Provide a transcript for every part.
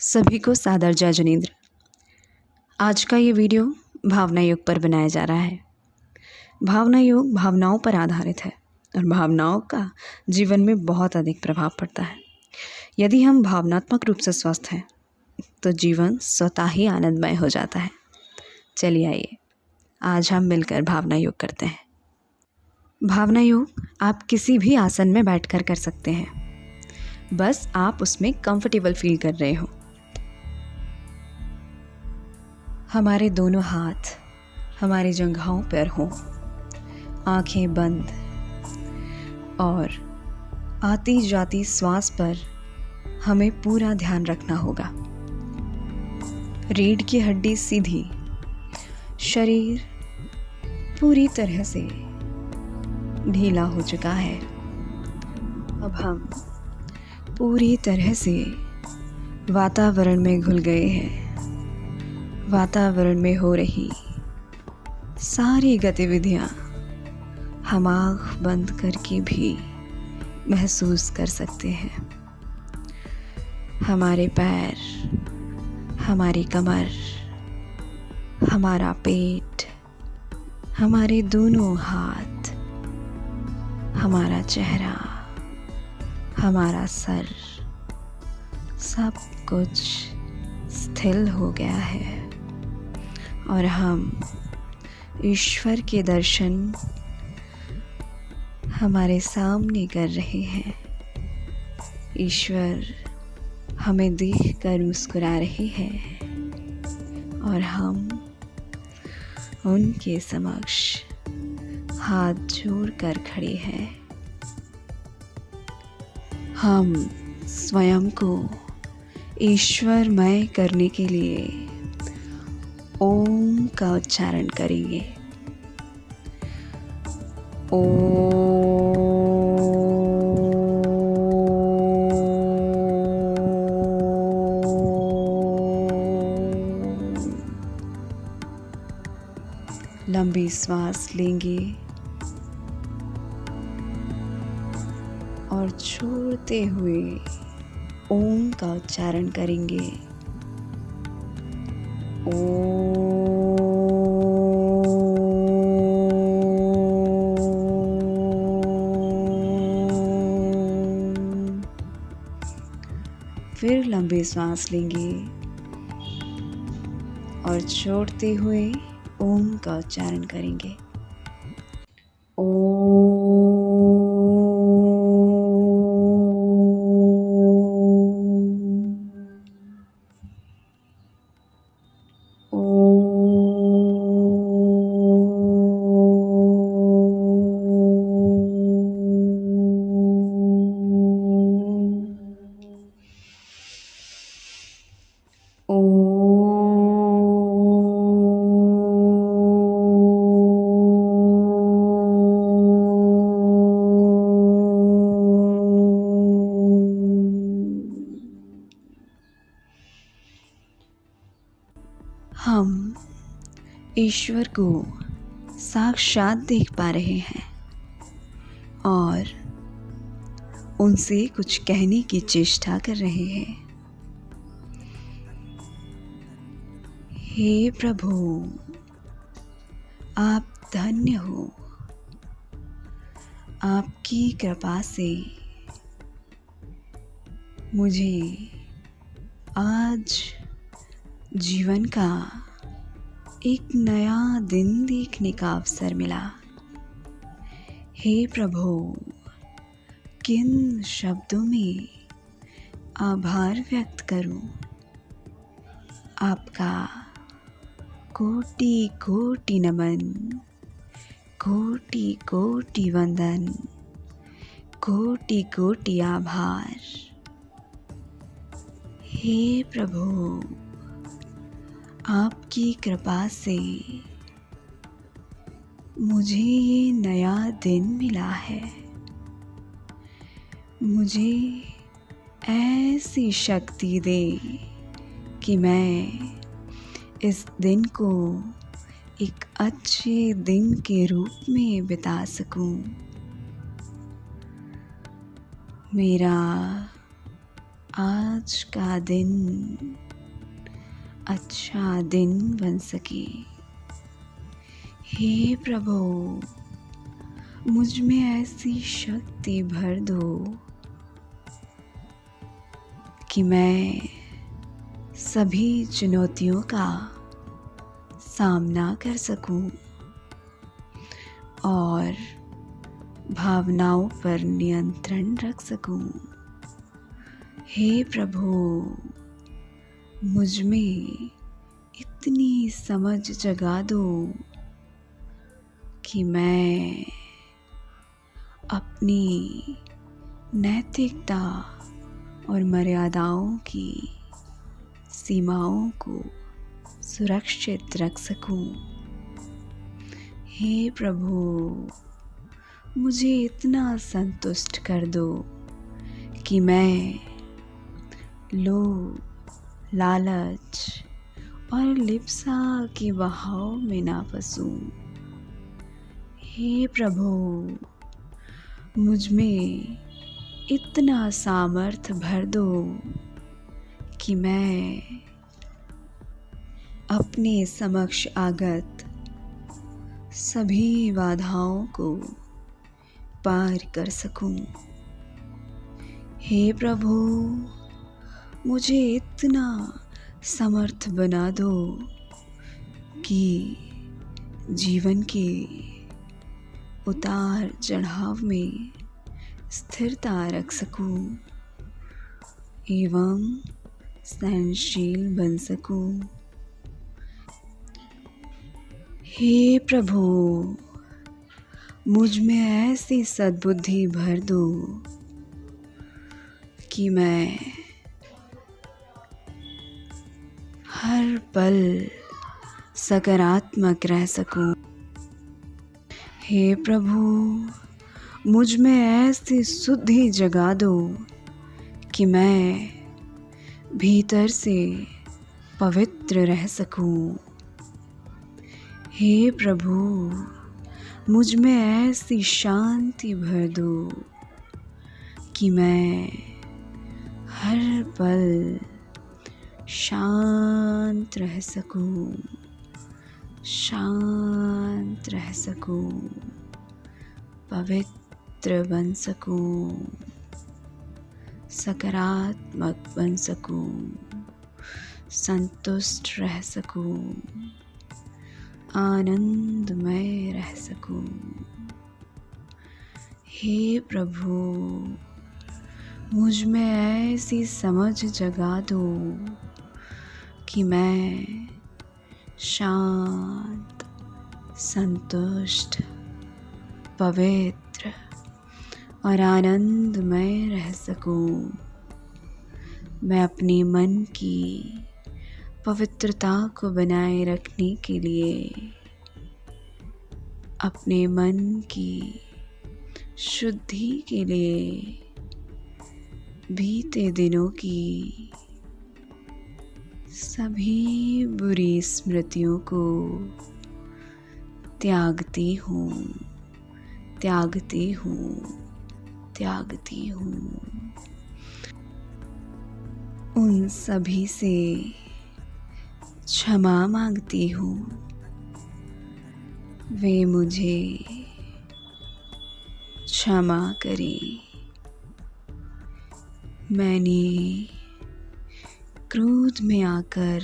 सभी को सादर जय जिनेंद्र। आज का ये वीडियो भावना योग पर बनाया जा रहा है। भावना योग भावनाओं पर आधारित है और भावनाओं का जीवन में बहुत अधिक प्रभाव पड़ता है। यदि हम भावनात्मक रूप से स्वस्थ हैं तो जीवन स्वतः ही आनंदमय हो जाता है। चलिए आइए आज हम मिलकर भावना योग करते हैं। भावना योग आप किसी भी आसन में बैठकर कर सकते हैं, बस आप उसमें कंफर्टेबल फील कर रहे हो। हमारे दोनों हाथ हमारी जंघाओं पर हों, आंखें बंद और आती जाती श्वास पर हमें पूरा ध्यान रखना होगा। रीढ़ की हड्डी सीधी, शरीर पूरी तरह से ढीला हो चुका है। अब हम पूरी तरह से वातावरण में घुल गए हैं। वातावरण में हो रही सारी गतिविधियां हम आँख बंद करके भी महसूस कर सकते हैं। हमारे पैर, हमारी कमर, हमारा पेट, हमारे दोनों हाथ, हमारा चेहरा, हमारा सर, सब कुछ स्थिर हो गया है और हम ईश्वर के दर्शन हमारे सामने कर रहे हैं। ईश्वर हमें देखकर मुस्कुरा रहे हैं और हम उनके समक्ष हाथ जोड़कर खड़े हैं। हम स्वयं को ईश्वरमय करने के लिए ओम का उच्चारण करेंगे। लंबी सांस लेंगे और छोड़ते हुए ओम का उच्चारण करेंगे। फिर लंबी सांस लेंगे और छोड़ते हुए ओम का उच्चारण करेंगे। हम ईश्वर को साक्षात देख पा रहे हैं और उनसे कुछ कहने की चेष्टा कर रहे हैं। हे प्रभु, आप धन्य हो। आपकी कृपा से मुझे आज जीवन का एक नया दिन देखने का अवसर मिला। हे प्रभु, किन शब्दों में आभार व्यक्त करूं। आपका कोटि कोटि नमन, कोटि कोटि वंदन, कोटि कोटि आभार। हे प्रभु, आपकी कृपा से मुझे ये नया दिन मिला है। मुझे ऐसी शक्ति दे कि मैं इस दिन को एक अच्छे दिन के रूप में बिता सकूं। मेरा आज का दिन अच्छा दिन बन सके। हे प्रभु, मुझ में ऐसी शक्ति भर दो कि मैं सभी चुनौतियों का सामना कर सकूं और भावनाओं पर नियंत्रण रख सकूं। हे प्रभु, मुझ में इतनी समझ जगा दो कि मैं अपनी नैतिकता और मर्यादाओं की सीमाओं को सुरक्षित रख सकूं। हे प्रभु, मुझे इतना संतुष्ट कर दो कि मैं लोभ, लालच और लिप्सा के बहाव में ना फंसूं। हे प्रभु, मुझ में इतना सामर्थ्य भर दो कि मैं अपने समक्ष आगत सभी बाधाओं को पार कर सकूं। हे प्रभु, मुझे इतना समर्थ बना दो कि जीवन के उतार चढ़ाव में स्थिरता रख सकूं एवं सहनशील बन सकूं। हे प्रभु, मुझ में ऐसी सद्बुद्धि भर दो कि मैं हर पल सकारात्मक रह सकूं। हे प्रभु, मुझ में ऐसी शुद्धि जगा दो कि मैं भीतर से पवित्र रह सकूं। हे प्रभु, मुझ में ऐसी शांति भर दो कि मैं हर पल शांत रह सकूं, शांत रह सकूं, पवित्र बन सकूं, सकारात्मक बन सकूं, संतुष्ट रह सकूं, आनंदमय रह सकूं। हे प्रभु, मुझ में ऐसी समझ जगा दो कि मैं शांत, संतुष्ट, पवित्र और आनंदमय रह सकूं। मैं अपने मन की पवित्रता को बनाए रखने के लिए अपने मन की शुद्धि के लिए बीते दिनों की सभी बुरी स्मृतियों को त्यागती हूँ, त्यागती हूँ, त्यागती हूँ। उन सभी से क्षमा मांगती हूँ। वे मुझे क्षमा करें। मैंने क्रोध में आकर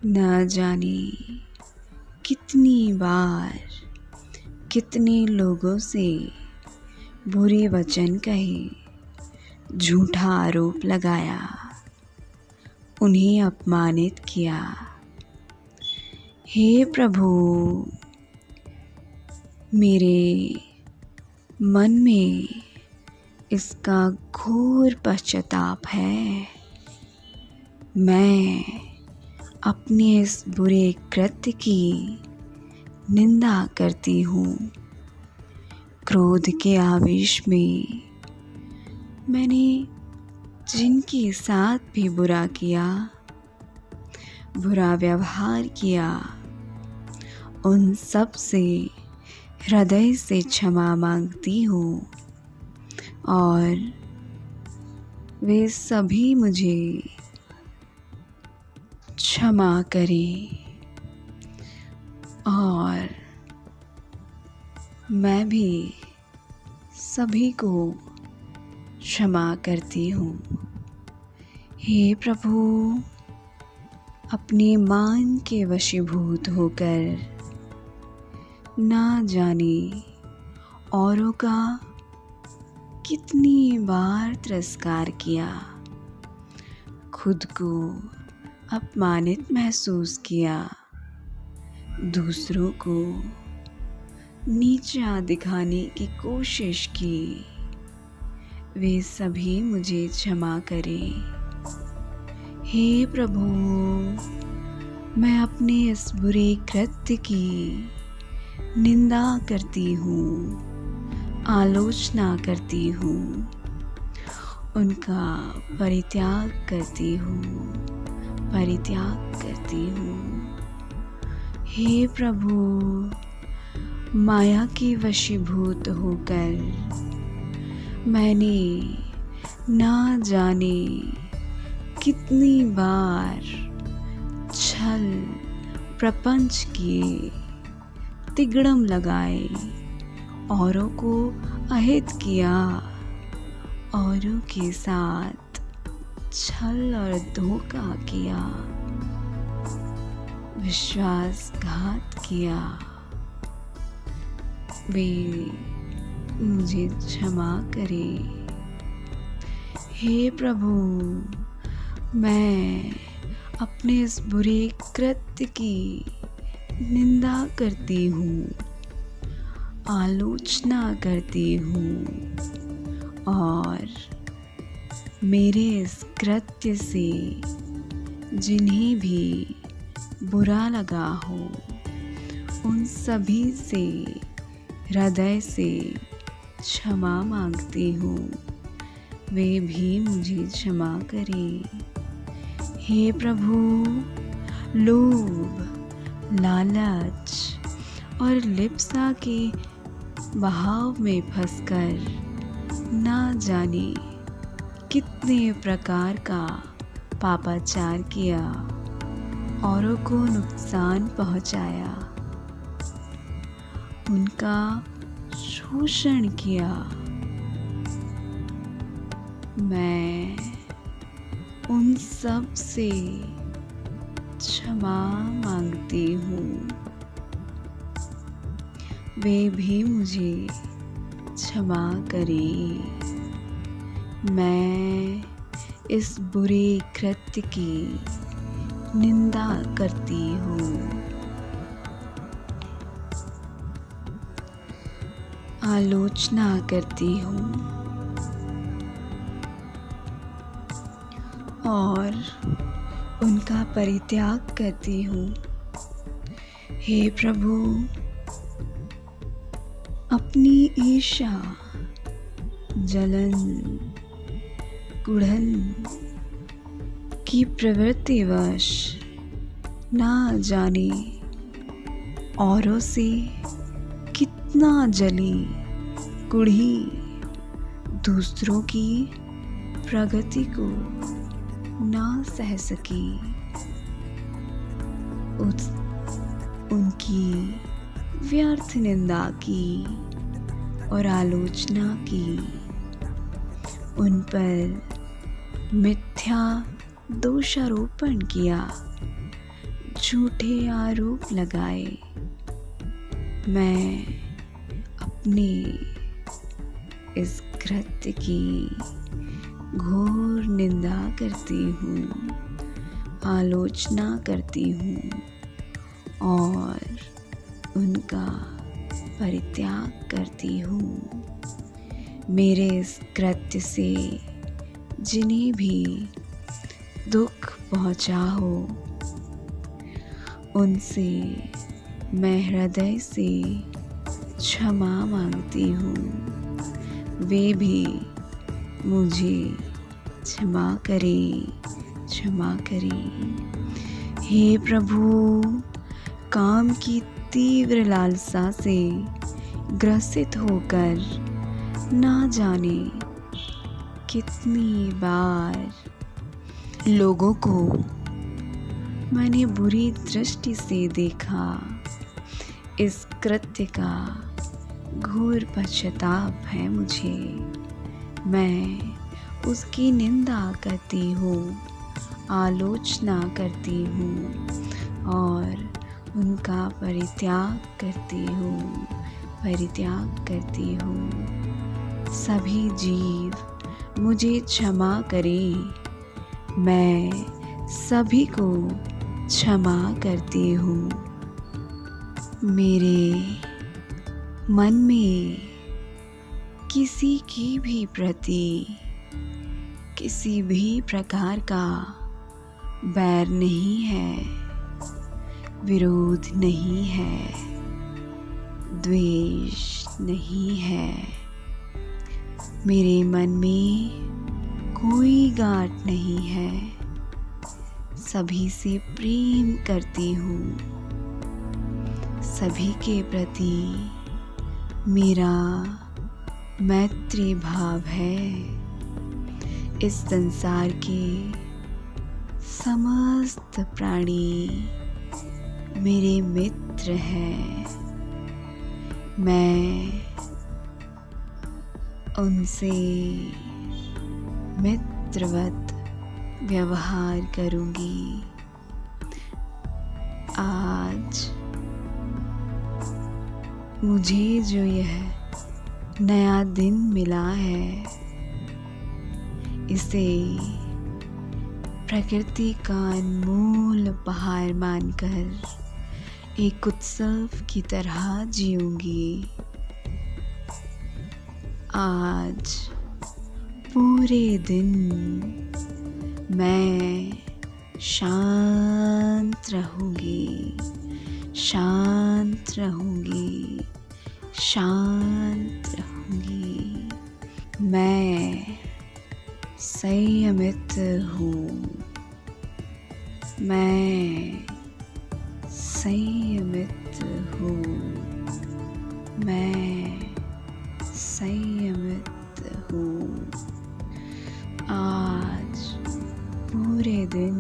न जाने कितनी बार कितने लोगों से बुरे वचन कहे, झूठा आरोप लगाया, उन्हें अपमानित किया। हे प्रभु, मेरे मन में इसका घोर पश्चाताप है। मैं अपने इस बुरे कृत्य की निंदा करती हूँ। क्रोध के आवेश में मैंने जिनके साथ भी बुरा किया, बुरा व्यवहार किया, उन सब से हृदय से क्षमा मांगती हूँ और वे सभी मुझे क्षमा करें और मैं भी सभी को क्षमा करती हूँ। हे प्रभु, अपने मान के वशीभूत होकर ना जाने औरों का कितनी बार तिरस्कार किया, खुद को अपमानित महसूस किया, दूसरों को नीचा दिखाने की कोशिश की। वे सभी मुझे क्षमा करें। हे प्रभु, मैं अपने इस बुरे कृत्य की निंदा करती हूँ, आलोचना करती हूँ, उनका परित्याग करती हूँ। हे प्रभु, माया के वशीभूत होकर मैंने ना जाने कितनी बार छल प्रपंच किए, तिगड़म लगाए, औरों को अहित किया, औरों के साथ छल और धोखा किया, विश्वासघात किया। वे मुझे क्षमा करें। हे प्रभु, मैं अपने इस बुरे कृत्य की निंदा करती हूँ, आलोचना करती हूँ और मेरे इस कृत्य से जिन्हें भी बुरा लगा हो उन सभी से हृदय से क्षमा मांगती हूँ। वे भी मुझे क्षमा करें। हे प्रभु, लोभ, लालच और लिप्सा के बहाव में फंसकर ना जाने कितने प्रकार का पापाचार किया, औरों को नुकसान पहुंचाया, उनका शोषण किया। मैं उन सब से क्षमा मांगती हूँ। वे भी मुझे क्षमा करें। मैं इस बुरे कृत्य की निंदा करती हूँ, आलोचना करती हूँ और उनका परित्याग करती हूँ। हे प्रभु, अपनी ईर्ष्या, जलन, कुढ़न की प्रवृत्तिवश ना जाने औरों से कितना जली, कुढ़ी, दूसरों की प्रगति को ना सह सकी, उनकी व्यर्थ निंदा की और आलोचना की, उन पर मिथ्या दोषारोपण किया, झूठे आरोप लगाए। मैं अपने इस कृत्य की घोर निंदा करती हूँ, आलोचना करती हूँ और उनका परित्याग करती हूँ। मेरे इस कृत्य से जिन्हें भी दुख पहुँचा हो उनसे मैं हृदय से क्षमा मांगती हूँ। वे भी मुझे क्षमा करें। हे प्रभु, काम की तीव्र लालसा से ग्रसित होकर ना जाने कितनी बार लोगों को मैंने बुरी दृष्टि से देखा। इस कृत्य का घोर पश्चाताप है मुझे। मैं उसकी निंदा करती हूँ, आलोचना करती हूँ और उनका परित्याग करती हूँ। सभी जीव मुझे क्षमा करें, मैं सभी को क्षमा करती हूँ। मेरे मन में किसी की भी प्रति किसी भी प्रकार का बैर नहीं है, विरोध नहीं है, द्वेष नहीं है। मेरे मन में कोई गांठ नहीं है। सभी से प्रेम करती हूँ। सभी के प्रति मेरा मैत्री भाव है। इस संसार के समस्त प्राणी मेरे मित्र हैं। मैं उनसे मित्रवत व्यवहार करूंगी। आज मुझे जो यह नया दिन मिला है, इसे प्रकृति का अनमोल उपहार मानकर एक उत्सव की तरह जीऊंगी। आज पूरे दिन मैं शांत रहूंगी, शांत रहूंगी, शांत रहूंगी। मैं संयमित हूँ। मैं संयमित हूँ। मैं संयमित हूँ। आज पूरे दिन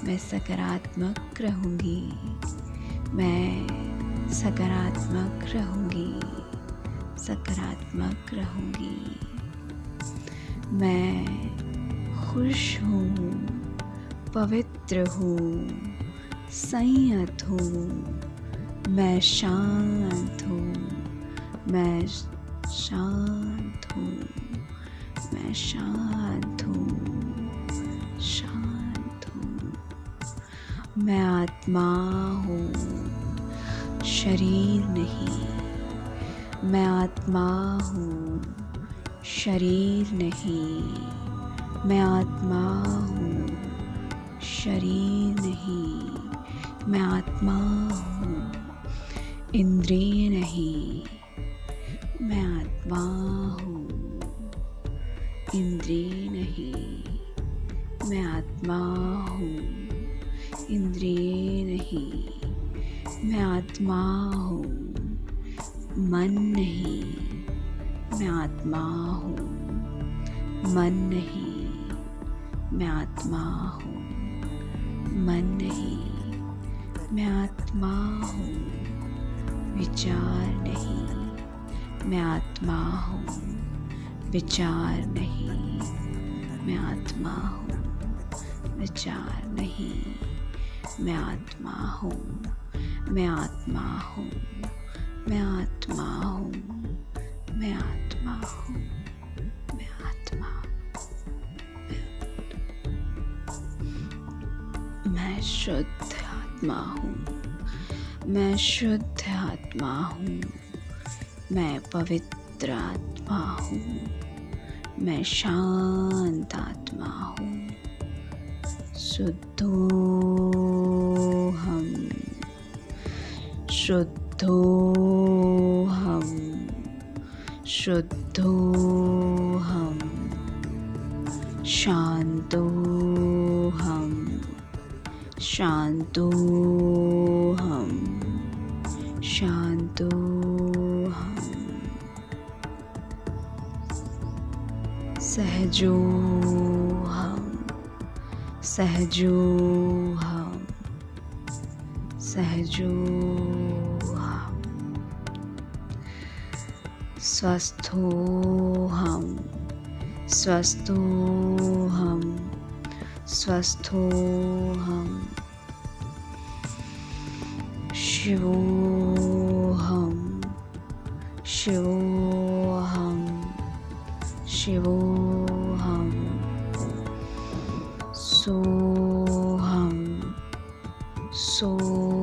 मैं सकारात्मक रहूँगी। मैं सकारात्मक रहूँगी, सकारात्मक रहूँगी। मैं खुश हूँ, पवित्र हूँ, संयत हूँ। मैं शांत हूँ, मैं शांत हूँ, मैं शांत हूँ, शांत हूँ। मैं आत्मा हूँ, शरीर नहीं। मैं आत्मा हूँ, शरीर नहीं। मैं आत्मा हूँ, शरीर नहीं। मैं आत्मा हूँ, इंद्रिय नहीं। मैं आत्मा हूँ, इंद्रिय नहीं। मैं आत्मा हूँ, इंद्रिय नहीं। मैं आत्मा हूँ, मन नहीं। मैं आत्मा हूँ, मन नहीं। मैं आत्मा हूँ, मन नहीं। मैं आत्मा हूँ, विचार नहीं। मैं आत्मा हूँ, विचार नहीं। मैं आत्मा हूँ, विचार नहीं। मैं आत्मा हूँ, मैं आत्मा हूँ, मैं आत्मा हूँ, मैं आत्मा हूँ, मैं आत्मा। मैं शुद्ध आत्मा हूँ। मैं शुद्ध आत्मा हूँ। मैं पवित्र आत्मा हूँ। मैं शांत आत्मा हूँ। शुद्धोहम, शुद्धोहम, शुद्धोहम। शांतोहम, शांतोहम, शांतोहम। सहजोहम, सहजोहम, सहजोहम। स्वस्थोहम, स्वस्थोहम, स्वस्थोहम। शिवोहम, शिवोहम, शिवोहम। सोहम, सोहम।